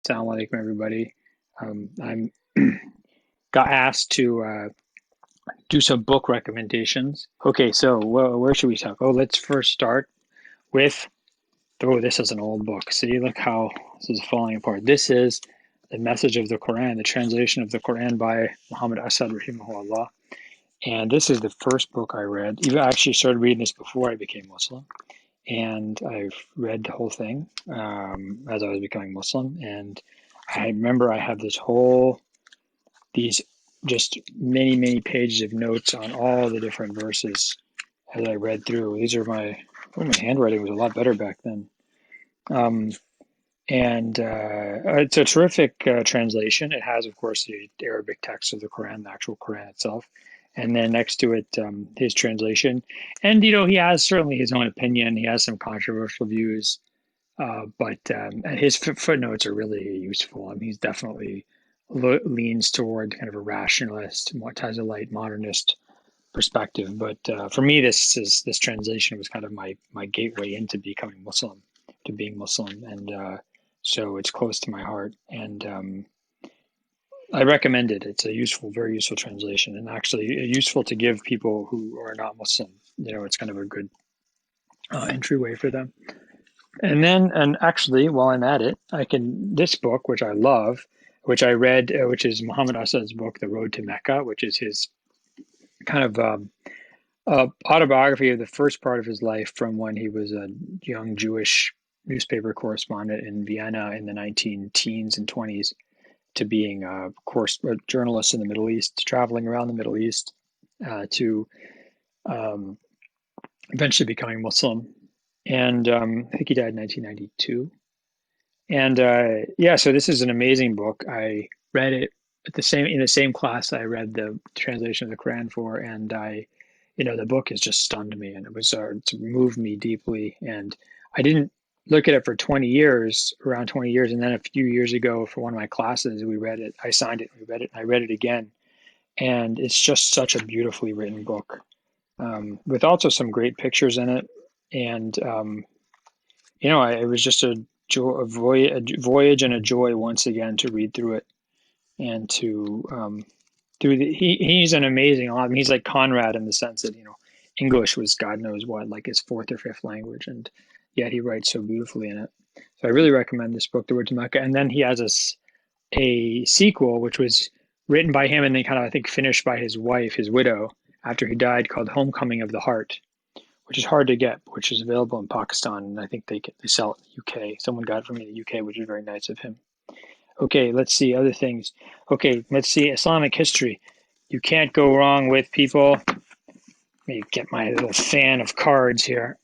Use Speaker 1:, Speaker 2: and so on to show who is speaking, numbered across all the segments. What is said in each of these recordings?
Speaker 1: Assalamu alaikum, everybody. I'm got asked to do some book recommendations. Okay, so where should we talk? Oh, let's first start with, oh, this is an old book. See, look how this is falling apart. This is the message of the Quran, the translation of the Quran by Muhammad Asad, rahimahullah. And this is the first book I read. I actually started reading this before I became Muslim. And I've read the whole thing as I was becoming Muslim. And I remember I have these just many pages of notes on all the different verses as I read through. These are my handwriting was a lot better back then. Um, and it's a terrific translation. It has, of course, the Arabic text of the Quran, the actual Quran itself. And then next to it, his translation. And, he has certainly his own opinion. He has some controversial views, but his footnotes are really useful. I mean, he's definitely leans toward kind of a rationalist, Mu'tazilite, modernist perspective. But for me, this translation was kind of my gateway into becoming Muslim, to being Muslim, and so it's close to my heart. And I recommend it. It's a very useful translation, and actually useful to give people who are not Muslim. It's kind of a good entryway for them. And actually, while I'm at it, this book, which I love, which I read, which is Muhammad Asad's book, The Road to Mecca, which is his kind of autobiography of the first part of his life from when he was a young Jewish newspaper correspondent in Vienna in the 19-teens and 20s to being a journalist in the Middle East, traveling around the Middle East to eventually becoming Muslim. And I think he died in 1992. And so this is an amazing book. I read it in the same class I read the translation of the Quran for, and the book has just stunned me, and it's moved me deeply. And I didn't look at it for around 20 years, and then a few years ago for one of my classes, we read it. I signed it, we read it, and I read it again, and it's just such a beautifully written book, with also some great pictures in it. And it was just a voyage and a joy once again to read through it, and to he's an amazing author. He's like Conrad in the sense that English was God knows what, like his fourth or fifth language, and yet he writes so beautifully in it. So I really recommend this book, The Road to Mecca. And then he has a sequel which was written by him and then kind of I think finished by his wife, his widow, after he died, called Homecoming of the Heart, which is hard to get, which is available in Pakistan, and I think they sell it in the UK. Someone got it from me in the UK, which is very nice of him. Okay, let's see other things. Okay, let's see Islamic history. You can't go wrong with, people. Let me get my little fan of cards here.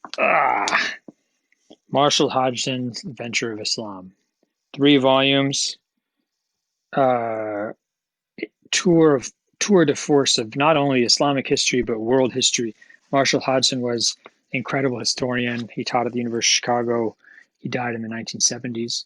Speaker 1: Marshall Hodgson's Adventure of Islam. 3 volumes. Tour de force of not only Islamic history, but world history. Marshall Hodgson was an incredible historian. He taught at the University of Chicago. He died in the 1970s,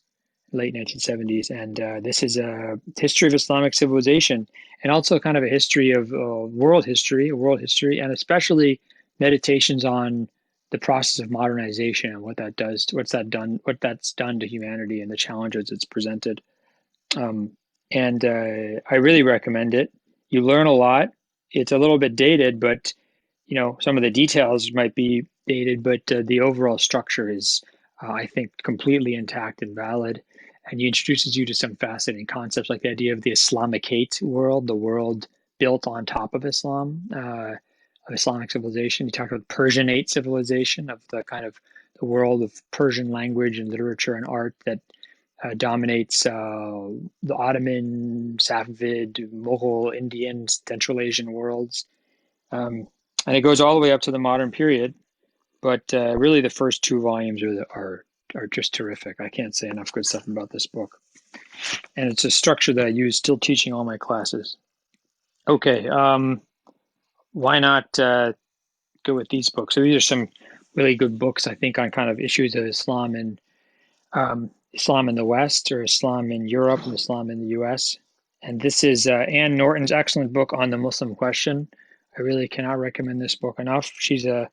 Speaker 1: late 1970s. And this is a history of Islamic civilization, and also kind of a history of world history, and especially meditations on the process of modernization and what that's done to humanity and the challenges it's presented. And I really recommend it. You learn a lot. It's a little bit dated, but some of the details might be dated, but the overall structure is, I think, completely intact and valid. And he introduces you to some fascinating concepts, like the idea of the Islamicate world, the world built on top of Islam, of Islamic civilization. He talked about Persianate civilization, of the kind of the world of Persian language and literature and art that dominates the Ottoman, Safavid, Mughal, Indian, Central Asian worlds. And it goes all the way up to the modern period. But really, the first 2 volumes are just terrific. I can't say enough good stuff about this book. And it's a structure that I use still teaching all my classes. Okay, why not go with these books? So these are some really good books, I think, on kind of issues of Islam and Islam in the West, or Islam in Europe, and Islam in the US. And this is Anne Norton's excellent book on the Muslim question. I really cannot recommend this book enough. She's a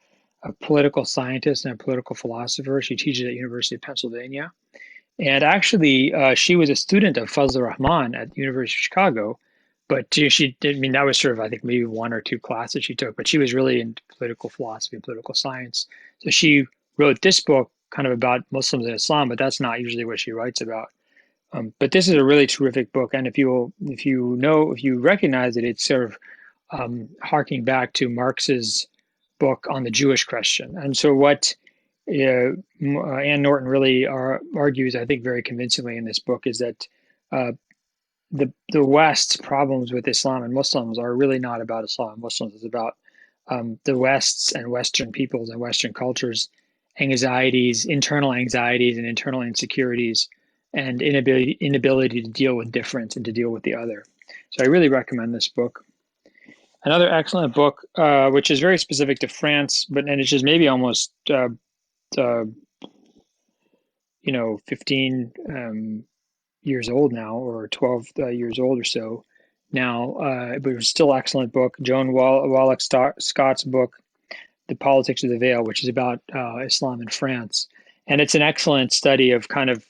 Speaker 1: political scientist and a political philosopher. She teaches at the University of Pennsylvania. And actually, she was a student of Fazlur Rahman at the University of Chicago, but she did, I mean, that was sort of, I think, maybe one or two classes she took, but she was really into political philosophy and political science. So she wrote this book kind of about Muslims and Islam, but that's not usually what she writes about. But this is a really terrific book, and if you recognize it, it's sort of harking back to Marx's book on the Jewish question. And so what Ann Norton really argues, I think, very convincingly in this book is that uh, the West's problems with Islam and Muslims are really not about Islam and Muslims. It's about the West's and Western peoples and Western cultures' anxieties, internal anxieties and internal insecurities, and inability to deal with difference and to deal with the other. So I really recommend this book. Another excellent book, which is very specific to France, and it's just maybe almost uh, 15 years old now, or 12 years old or so now, but it's still an excellent book. Joan Wallach Scott's book, The Politics of the Veil, which is about Islam in France. And it's an excellent study of kind of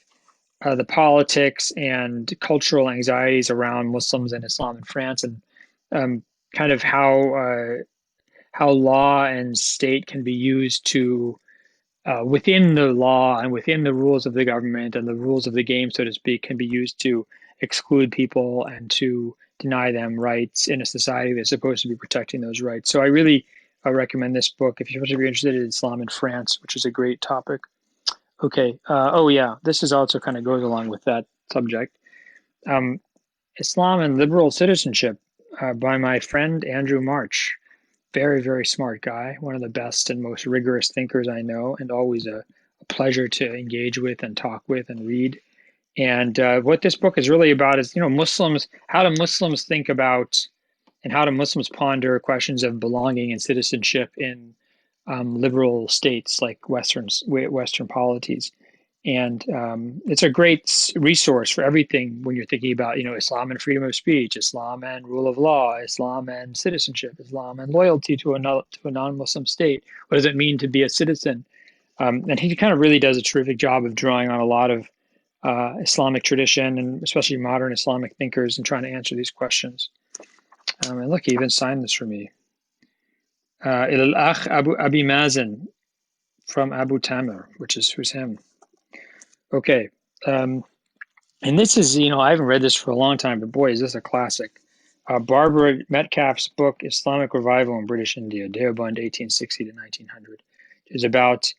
Speaker 1: the politics and cultural anxieties around Muslims and Islam in France, and kind of how law and state can be used to within the law and within the rules of the government and the rules of the game, so to speak, can be used to exclude people and to deny them rights in a society that's supposed to be protecting those rights. So I really recommend this book if you're interested in Islam in France, which is a great topic. Okay. Oh, yeah. This is also kind of goes along with that subject. Um, Islam and Liberal Citizenship by my friend Andrew March. Very, very smart guy, one of the best and most rigorous thinkers I know, and always a pleasure to engage with and talk with and read. And what this book is really about is, Muslims, how do Muslims think about and how do Muslims ponder questions of belonging and citizenship in liberal states like Western polities. And it's a great resource for everything when you're thinking about, Islam and freedom of speech, Islam and rule of law, Islam and citizenship, Islam and loyalty to a non-Muslim state. What does it mean to be a citizen? And he kind of really does a terrific job of drawing on a lot of Islamic tradition and especially modern Islamic thinkers and trying to answer these questions. And look, he even signed this for me. Il Akh Abu Abi Mazen from Abu Tamir, who's him. Okay. And this is, I haven't read this for a long time, but boy, is this a classic. Barbara Metcalf's book, Islamic Revival in British India, Deoband, 1860 to 1900, is about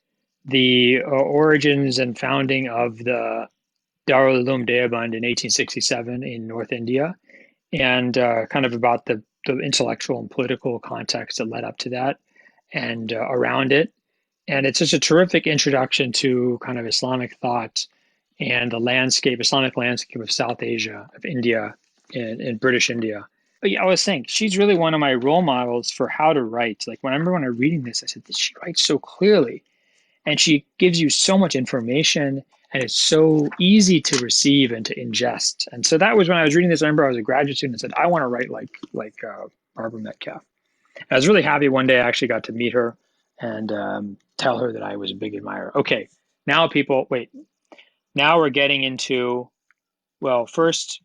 Speaker 1: the origins and founding of the Darul Uloom Deoband in 1867 in North India, and kind of about the intellectual and political context that led up to that and around it. And it's just a terrific introduction to kind of Islamic thought and the Islamic landscape of South Asia, of India, in British India. But yeah, I was saying, she's really one of my role models for how to write. Like, when I remember when I was reading this, I said, she writes so clearly, and she gives you so much information, and it's so easy to receive and to ingest. And so that was when I was reading this. I remember I was a graduate student and said, I want to write like Barbara Metcalf. And I was really happy one day I actually got to meet her and tell her that I was a big admirer. Okay, now now we're getting into, well, first,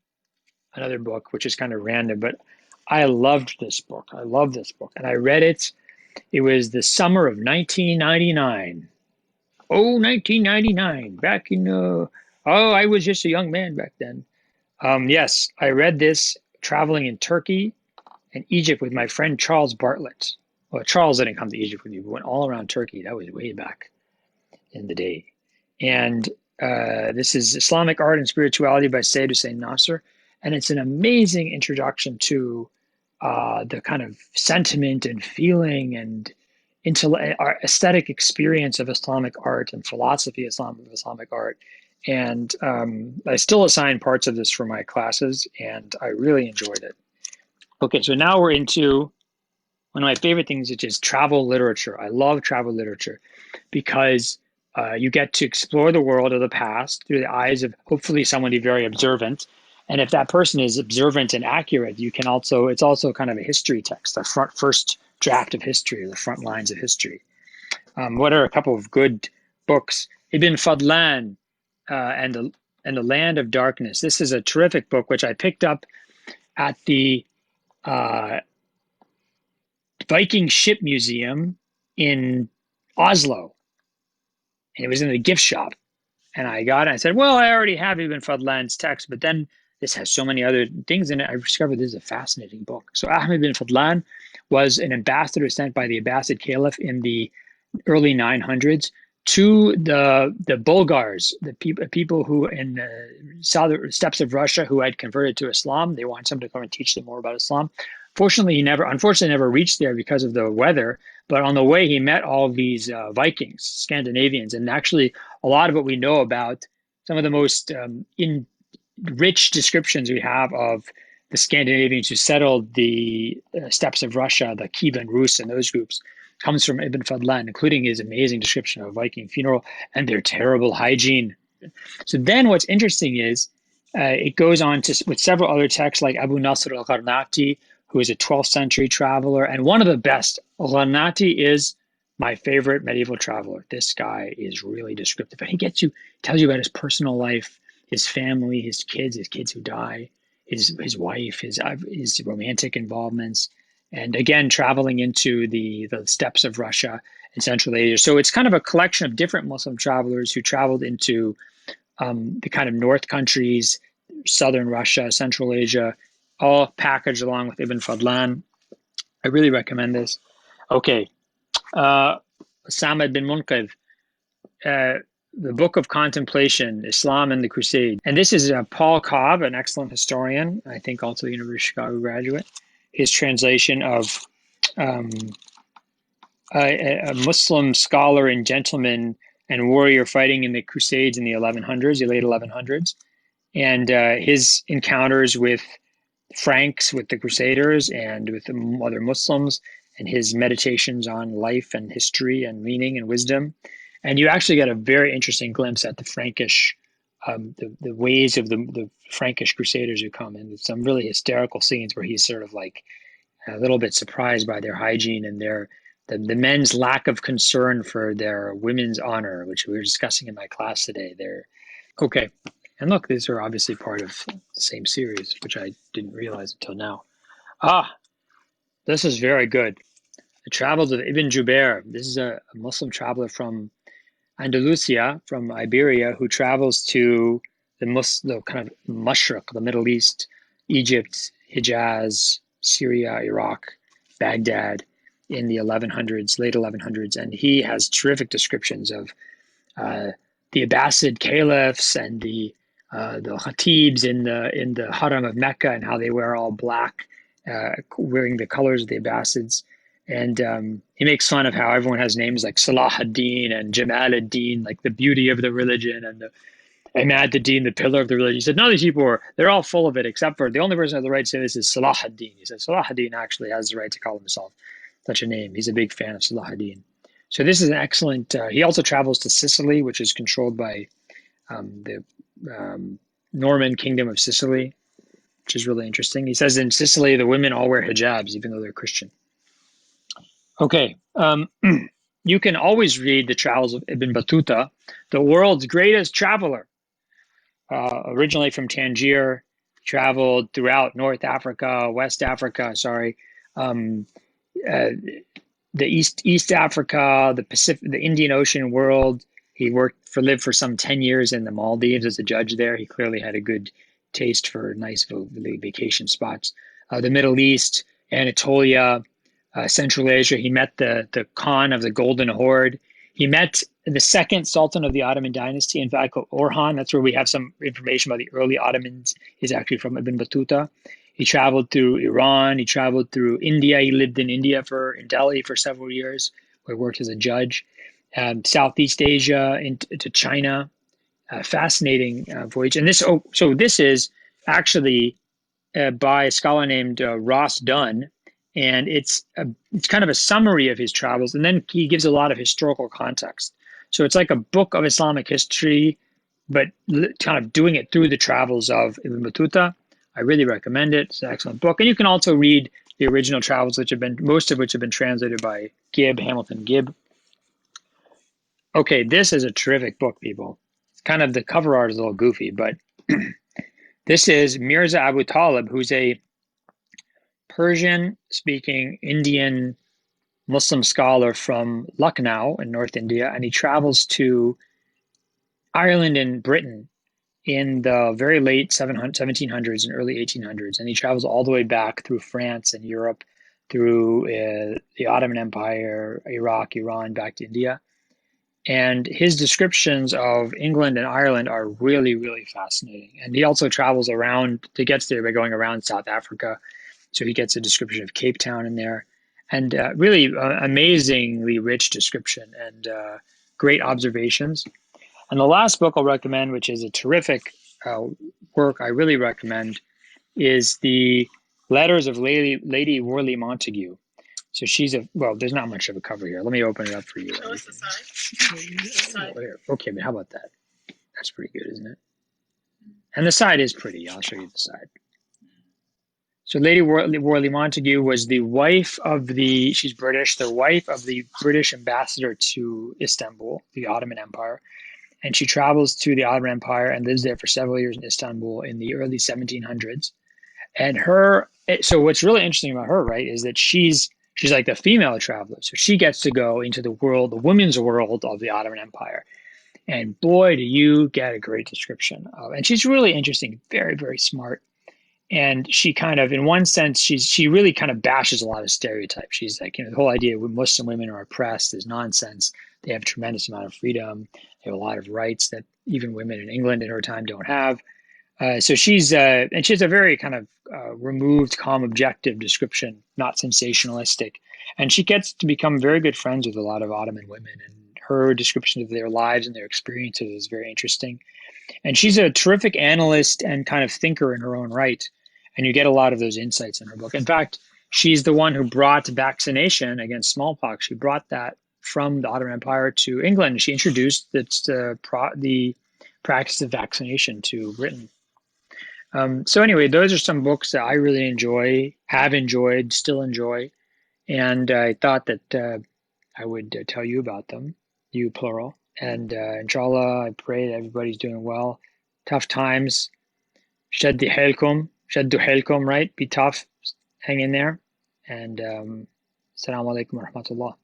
Speaker 1: another book, which is kind of random, but I loved this book. I love this book. And I read it. It was the summer of 1999. Oh, 1999. Back in, I was just a young man back then. Yes, I read this traveling in Turkey and Egypt with my friend Charles Bartlett. Well, Charles didn't come to Egypt with me. We went all around Turkey. That was way back in the day. And this is Islamic Art and Spirituality by Sayyid Hossein Nasr. And it's an amazing introduction to the kind of sentiment and feeling and aesthetic experience of Islamic art and philosophy of Islamic art. And I still assign parts of this for my classes, and I really enjoyed it. Okay, so now we're into one of my favorite things, which is travel literature. I love travel literature because you get to explore the world of the past through the eyes of hopefully somebody very observant. And if that person is observant and accurate, it's also kind of a history text, the first draft of history, or the front lines of history. What are a couple of good books? Ibn Fadlan, and the Land of Darkness. This is a terrific book, which I picked up at the Viking Ship Museum in Oslo. And it was in the gift shop. And I got it. I said, well, I already have Ibn Fadlan's text, but then this has so many other things in it. I discovered this is a fascinating book. So Ahmed bin Fadlan was an ambassador sent by the Abbasid Caliph in the early 900s to the Bulgars, the people who in the southern steppes of Russia who had converted to Islam. They wanted someone to come and teach them more about Islam. Unfortunately, never reached there because of the weather. But on the way, he met all these Vikings, Scandinavians, and actually a lot of what we know about some of the most rich descriptions we have of the Scandinavians who settled the steppes of Russia, the Kievan Rus and those groups, comes from Ibn Fadlan, including his amazing description of a Viking funeral and their terrible hygiene. So then what's interesting is it goes on to with several other texts like Abu Nasr al-Gharnati, who is a 12th century traveler, and one of the best. Al-Gharnati is my favorite medieval traveler. This guy is really descriptive. And he tells you about his personal life, his family, his kids who die, his wife, his romantic involvements, and again, traveling into the steppes of Russia and Central Asia. So it's kind of a collection of different Muslim travelers who traveled into the kind of North countries, Southern Russia, Central Asia, all packaged along with Ibn Fadlan. I really recommend this. Okay. Usama bin Munqidh, the Book of Contemplation, Islam and the Crusades. And this is Paul Cobb, an excellent historian, I think also a University of Chicago graduate. His translation of a Muslim scholar and gentleman and warrior fighting in the Crusades in the 1100s, the late 1100s, and his encounters with Franks, with the Crusaders, and with other Muslims, and his meditations on life and history and meaning and wisdom. And you actually get a very interesting glimpse at the Frankish, the ways of the Frankish Crusaders who come in. Some really hysterical scenes where he's sort of like a little bit surprised by their hygiene and the men's lack of concern for their women's honor, which we were discussing in my class today. Okay. And look, these are obviously part of the same series, which I didn't realize until now. This is very good. The Travels of Ibn Jubair. This is a Muslim traveler from Andalusia, from Iberia, who travels to the kind of Mashriq, the Middle East, Egypt, Hijaz, Syria, Iraq, Baghdad in the 1100s, late 1100s. And he has terrific descriptions of the Abbasid caliphs and the khatibs in the Haram of Mecca and how they wear all black, wearing the colors of the Abbasids. And he makes fun of how everyone has names like Salah ad-Din and Jamal ad-Din, like the beauty of the religion, and the Ahmad ad-Din, the pillar of the religion. He said, none of these people they're all full of it, except for the only person who has the right to say this is Salah ad-Din. He said, Salah ad-Din actually has the right to call himself such a name. He's a big fan of Salah ad-Din. So this is an excellent, he also travels to Sicily, which is controlled by the Norman Kingdom of Sicily, which is really interesting. He says in Sicily, the women all wear hijabs, even though they're Christian. Okay, you can always read the Travels of Ibn Battuta, the world's greatest traveler. Originally from Tangier, traveled throughout North Africa, West Africa, the East Africa, the Pacific, the Indian Ocean world. He lived for some 10 years in the Maldives as a judge there. He clearly had a good taste for nice vacation spots. The Middle East, Anatolia, Central Asia. He met the Khan of the Golden Horde. He met the second Sultan of the Ottoman dynasty, in fact, Orhan. That's where we have some information about the early Ottomans. Is actually from Ibn Battuta. He traveled through Iran. He traveled through India. He lived in India in Delhi for several years, where he worked as a judge. Southeast Asia into China. Fascinating voyage. And this is actually by a scholar named Ross Dunn. And it's kind of a summary of his travels, and then he gives a lot of historical context. So it's like a book of Islamic history, but kind of doing it through the travels of Ibn Battuta. I really recommend it. It's an excellent book. And you can also read the original travels, most of which have been translated by Hamilton Gibb. Okay, this is a terrific book, people. kind of the cover art is a little goofy, but this is Mirza Abu Talib, who's a Persian-speaking Indian Muslim scholar from Lucknow in North India, and he travels to Ireland and Britain in the very late 1700s and early 1800s, and he travels all the way back through France and Europe, through the Ottoman Empire, Iraq, Iran, back to India. And his descriptions of England and Ireland are really, really fascinating. And he also travels around, he gets there by going around South Africa. So he gets a description of Cape Town in there. And really amazingly rich description and great observations. And the last book I'll recommend, which is a terrific work I really recommend, is the Letters of Lady Worley Montague. So she's well, there's not much of a cover here. Let me open it up for you.
Speaker 2: Show us the side.
Speaker 1: Okay, but how about that? That's pretty good, isn't it? And the side is pretty. I'll show you the side. So Lady Worley Montague was the wife of she's British, the wife of the British ambassador to Istanbul, the Ottoman Empire. And she travels to the Ottoman Empire and lives there for several years in Istanbul in the early 1700s. And so what's really interesting about her, right, is that she's like the female traveler. So she gets to go into the women's world of the Ottoman Empire. And boy, do you get a great description of, and she's really interesting, very, very smart. And she kind of, in one sense, she really kind of bashes a lot of stereotypes. She's like, the whole idea that Muslim women are oppressed is nonsense. They have a tremendous amount of freedom. They have a lot of rights that even women in England in her time don't have. So she's a very kind of removed, calm, objective description, not sensationalistic. And she gets to become very good friends with a lot of Ottoman women. And her description of their lives and their experiences is very interesting. And she's a terrific analyst and kind of thinker in her own right. And you get a lot of those insights in her book. In fact, she's the one who brought vaccination against smallpox. She brought that from the Ottoman Empire to England. She introduced the practice of vaccination to Britain. So anyway, those are some books that I really enjoy, have enjoyed, still enjoy. And I thought that I would tell you about them, you plural. And inshallah, I pray that everybody's doing well. Tough times. Shaddu helkum, right? Be tough. Hang in there. And assalamu alaikum wa rahmatullah.